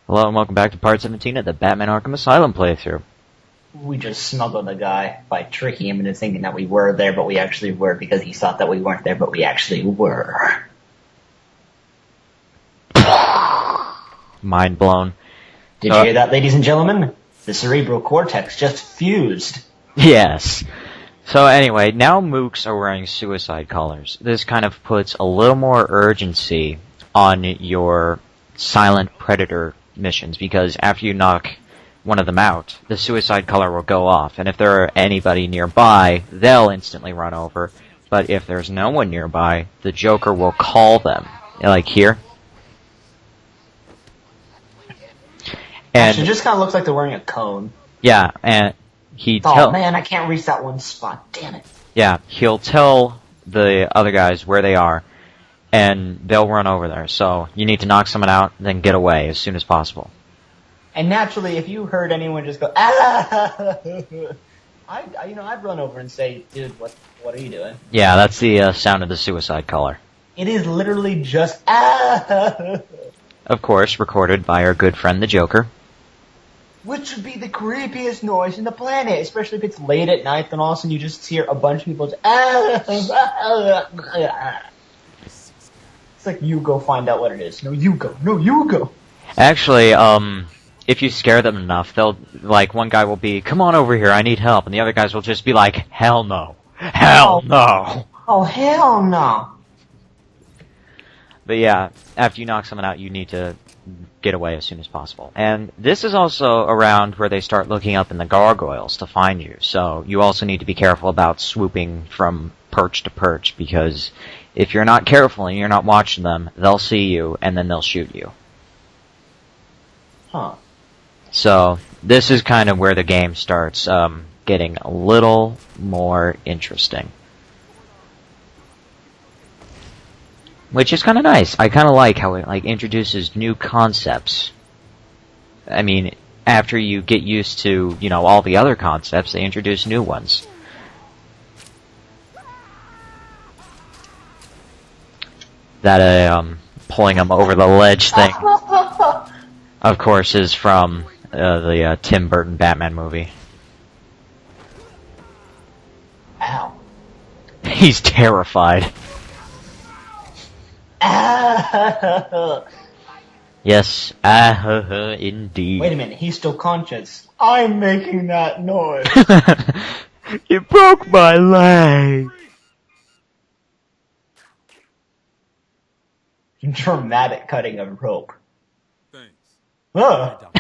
Hello and welcome back to part 17 of the Batman Arkham Asylum playthrough. We just smuggled the guy by tricking him into thinking that we were there, but we actually were, because he thought that we weren't there, but we actually were. Mind blown. Did you hear that, ladies and gentlemen? The cerebral cortex just fused. Yes. So anyway, now mooks are wearing suicide collars. This kind of puts a little more urgency on your silent predator missions, because after you knock one of them out, the suicide collar will go off, and if there are anybody nearby, they'll instantly run over. But if there's no one nearby, the Joker will call them. Like here. And Actually, it just kind of looks like they're wearing a cone. yeah, and Oh man, I can't reach that one spot, damn it. Yeah, he'll tell the other guys where they are, and they'll run over there. So you need to knock someone out, then get away as soon as possible. And naturally, if you heard anyone just go, ah, I'd run over and say, dude, what are you doing? Yeah, that's the sound of the suicide collar. It is literally just, ah. Of course, recorded by our good friend the Joker. Which would be the creepiest noise in the planet, especially if it's late at night, then all of a sudden you just hear a bunch of people just, It's like, you go find out what it is. No, you go. No, you go. Actually, if you scare them enough, they'll, like, one guy will be, come on over here, I need help, and the other guys will just be like, hell no. Hell no. Oh, hell no. But yeah, after you knock someone out, you need to get away as soon as possible. And this is also around where they start looking up in the gargoyles to find you, so you also need to be careful about swooping from perch to perch, because if you're not careful and you're not watching them, they'll see you, and then they'll shoot you. Huh. So, this is kind of where the game starts getting a little more interesting. Which is kind of nice. I kind of like how it introduces new concepts. I mean, after you get used to, all the other concepts, they introduce new ones. That, pulling them over the ledge thing, of course, is from the Tim Burton Batman movie. Ow. He's terrified. Yes, indeed. Wait a minute, he's still conscious. I'm making that noise. You broke my leg. Dramatic cutting of rope. Thanks. What?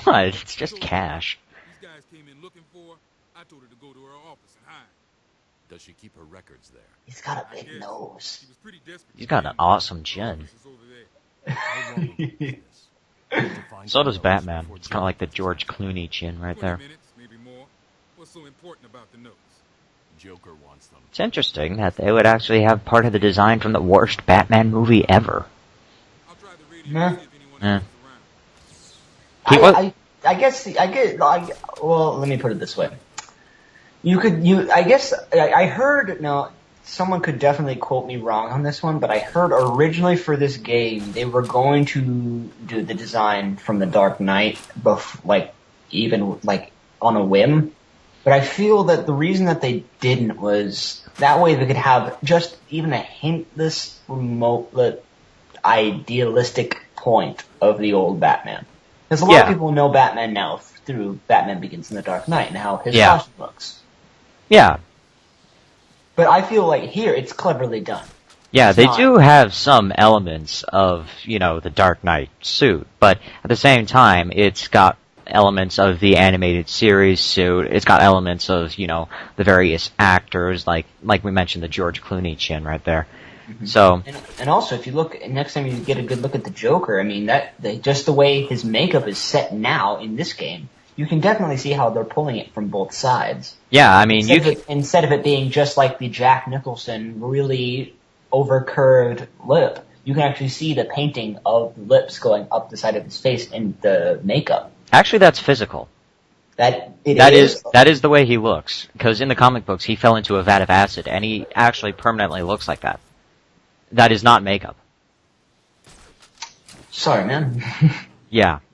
It's just cash. These guys came in looking for. I told her to go to her office and hide. Does she keep her records there? He's got a big nose. She was pretty desperate. He's got an awesome chin. How long will this? To find So does out Batman. before It's kind of like the George Clooney chin right 20 there. minutes, maybe more. What's so important about the notes? Joker wants them. It's interesting that they would actually have part of the design from the worst Batman movie ever. I'll try the radio Nah. to see if anyone else is around. He was- I guess, well, let me put it this way. I heard, now, someone could definitely quote me wrong on this one, but I heard originally for this game, they were going to do the design from the Dark Knight, even on a whim. But I feel that the reason that they didn't was that way they could have just even a hintless, idealistic point of the old Batman. Because a lot of people know Batman now through Batman Begins in the Dark Knight and how his costume looks. Yeah. But I feel like here it's cleverly done. Yeah, It's they not- do have some elements of, the Dark Knight suit, but at the same time, it's got elements of the animated series suit. It's got elements of, the various actors, like we mentioned, the George Clooney chin right there. Mm-hmm. So, and also, if you look next time you get a good look at the Joker, I mean just the way his makeup is set now in this game, you can definitely see how they're pulling it from both sides. yeah, I mean, Instead of it being just like the Jack Nicholson really overcurved lip, you can actually see the painting of the lips going up the side of his face in the makeup. actually that's physical. That is the way he looks, because in the comic books he fell into a vat of acid, and he actually permanently looks like that. That is not makeup. Sorry, man. Yeah.